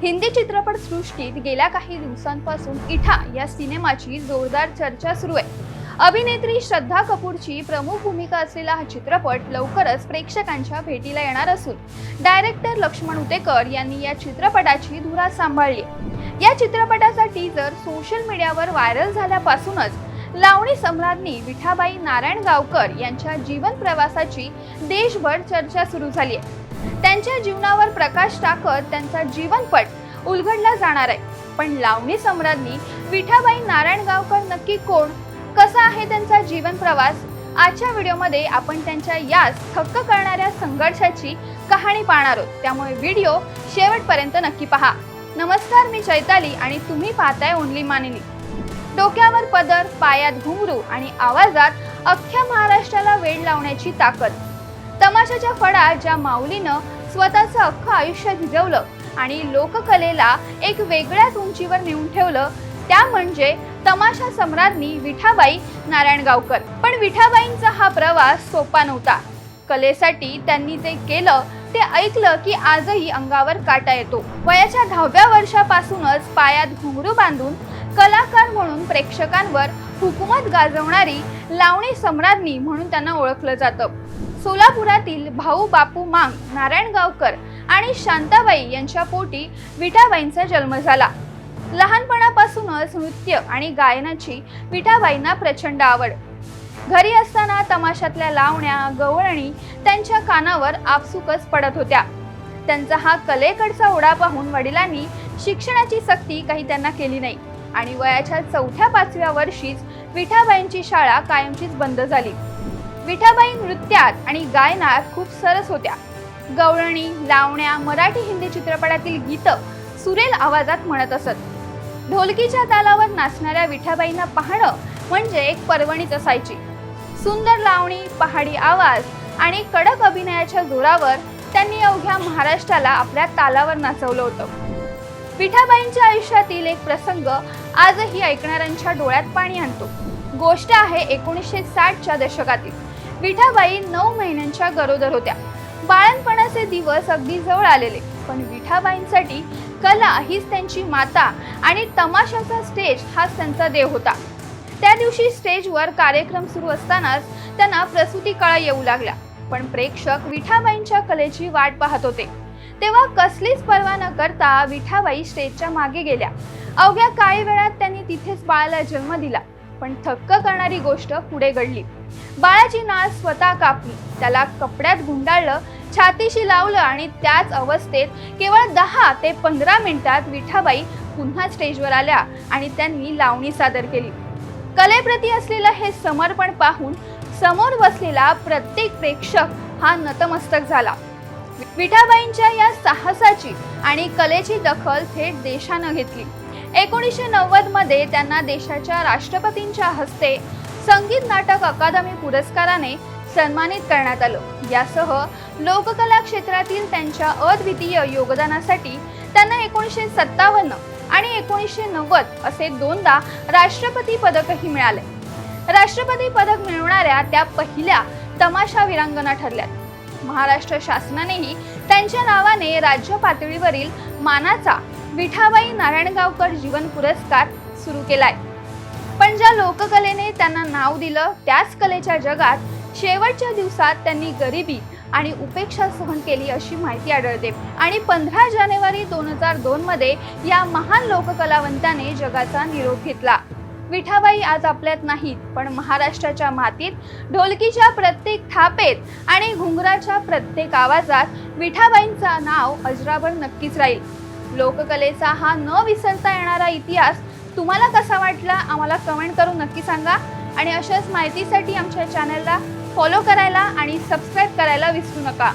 हिंदी चित्रपट सृष्टीत गेल्या काही दिवसांपासून इठा या सिनेमाची जोरदार चर्चा सुरू आहे। अभिनेत्री श्रद्धा कपूरची प्रमुख भूमिका असलेला हा चित्रपट लवकरच प्रेक्षकांच्या भेटीला येणार असून डायरेक्टर लक्ष्मण उतेकर यांनी या चित्रपटाची धुरा सांभाळली। या चित्रपटाचा टीजर सोशल मीडियावर व्हायरल झाल्यापासूनच लावणी सम्राज्ञी विठाबाई नारायणगावकर यांच्या जीवन प्रवासाची देशभर चर्चा सुरू झाली आहे। त्यांच्या जीवनावर प्रकाश टाकत त्यांचा जीवनपट उलगडला जाणार आहे। पण लावणी सम्राज्ञी विठाबाई नारायणगावकर नक्की कोण, कसा आहे त्यांचा जीवन प्रवास, आजच्या व्हिडिओमध्ये आपण त्यांच्या याच थक्क करणाऱ्या संघर्षाची कहाणी पाहणार आहोत। त्यामुळे व्हिडिओ शेवटपर्यंत नक्की पहा। नमस्कार, मी चैताली आणि तुम्ही पाहताय ओनली मानिनी। डोक्यावर पदर, पायात घुंगरू आणि आवाजात अख्ख्या महाराष्ट्राला वेड लावण्याची ताकद। तमाशाच्या फडात ज्या माऊलीनं स्वतःचं अख्खं आयुष्य झिजवलं आणि लोककलेला एक वेगळ्याच उंचीवर नेऊन ठेवलं, त्या म्हणजे तमाशा सम्राज्ञी विठाबाई नारायणगावकर। पण विठाबाईंचा हा प्रवास सोपा नव्हता। कलेसाठी त्यांनी जे केलं ते ऐकलं की आजही अंगावर काटा येतो। वयाच्या 10व्या वर्षापासूनच पायात घुंगरू बांधून कलाकार म्हणून प्रेक्षकांवर हुकूमत गाजवणारी लावणी सम्राज्ञी म्हणून त्यांना ओळखलं जातं। सोलापुरातील भाऊ बापू मांग नारायणगावकर आणि शांताबाई यांच्या पोटी विठाबाईंचा जन्म झाला। लहानपणापासूनच नृत्य आणि गायनाची विठाबाईंना प्रचंड आवड। घरी असताना तमाशातल्या लावण्या, गवळणी त्यांच्या कानावर आपसुकच पडत होत्या। त्यांचा हा कलेकडचा ओढा पाहून वडिलांनी शिक्षणाची सक्ती काही त्यांना केली नाही आणि वयाच्या 4-5व्या वर्षीच विठाबाईंची शाळा कायमचीच बंद झाली। विठाबाई नृत्यात आणि गायनात खूप सरस होत्या। गवळणी, लावण्या, मराठी, हिंदी चित्रपटातील गीतं सुरेल आवाजात म्हणत असत। ढोलकीच्या तालावर नाचणाऱ्या विठाबाईंना पाहणं म्हणजे एक पर्वणीच असायची। सुंदर लावणी, पहाडी आवाज आणि कडक अभिनयाच्या जोरावर त्यांनी अवघ्या महाराष्ट्राला आपल्या तालावर नाचवलं होतं। विठाबाईंच्या आयुष्यातील एक प्रसंग आजही ऐकणाऱ्यांच्या डोळ्यात पाणी आणतो। गोष्ट आहे 1960च्या दशकातील। विठाबाई 9 महिन्यांच्या गरोदर होत्या। बाळंतपणाचे दिवस अगदी जवळ आलेले, पण विठाबाईंसाठी कला हीच त्यांची माता आणि तमाशाचा स्टेज हाच त्यांचा देव होता। त्या दिवशी स्टेजवर कार्यक्रम सुरू असतानाच त्यांना प्रसूती काळ येऊ लागला, पण प्रेक्षक विठाबाईंच्या कलेची वाट पाहत होते। तेव्हा कसलीच पर्वा न करता विठाबाई स्टेजच्या मागे गेल्या। अवघ्या काही वेळात त्यांनी तिथेच बाळाला जन्म दिला। पण थक्क करणारी गोष्ट पुढे घडली। बाळाची नाळ स्वतः कापली, त्याला कपड्यात गुंडाळलं, छातीशी लावलं आणि त्याच अवस्थेत केवळ 10 ते 15 मिनिटात विठाबाई पुन्हा स्टेजवर आल्या आणि त्यांनी लावणी सादर केली। कलेप्रती असलेलं हे समर्पण पाहून समोर बसलेला प्रत्येक प्रेक्षक हा नतमस्तक झाला। विठाबाईंच्या या साहसाची आणि कलेची दखल थेट देशानं घेतली। 1990 मध्ये त्यांना देशाच्या राष्ट्रपतींच्या हस्ते संगीत नाटक अकादमी पुरस्काराने सन्मानित करण्यात आलं। यासह लोककला क्षेत्रातील त्यांच्या अद्वितीय योगदानासाठी त्यांना 1957 आणि 1990 असे 2दा राष्ट्रपती पदकही मिळाले। राष्ट्रपती पदक मिळवणाऱ्या त्या पहिल्या तमाशा वीरांगना ठरल्यात। महाराष्ट्र शासनानेही त्यांच्या नावाने राज्य पातळीवरील मानाचा विठाबाई नारायणगावकर जीवन पुरस्कार सुरू केलाय। पण ज्या लोककलेने त्यांना नाव दिलं, त्याच कलेच्या जगात शेवटच्या दिवसात त्यांनी गरिबी आणि उपेक्षा सहन केली अशी माहिती आढळते। आणि 15 जानेवारी 2002 मध्ये या महान लोककलावंताने जगाचा निरोप घेतला। विठाबाई आज आपल्यात नाहीत, पण महाराष्ट्राच्या मातीत ढोलकीच्या प्रत्येक थापेत आणि घुंगराच्या प्रत्येक आवाजात विठाबाईंचं नाव अजरामर नक्कीच राहील। लोककलेचा हा न विसरता येणारा इतिहास तुम्हाला कसा वाटला आम्हाला कमेंट करून नक्की सांगा। आणि अशाच माहितीसाठी आमच्या चॅनलला फॉलो करायला आणि सबस्क्राईब करायला विसरू नका।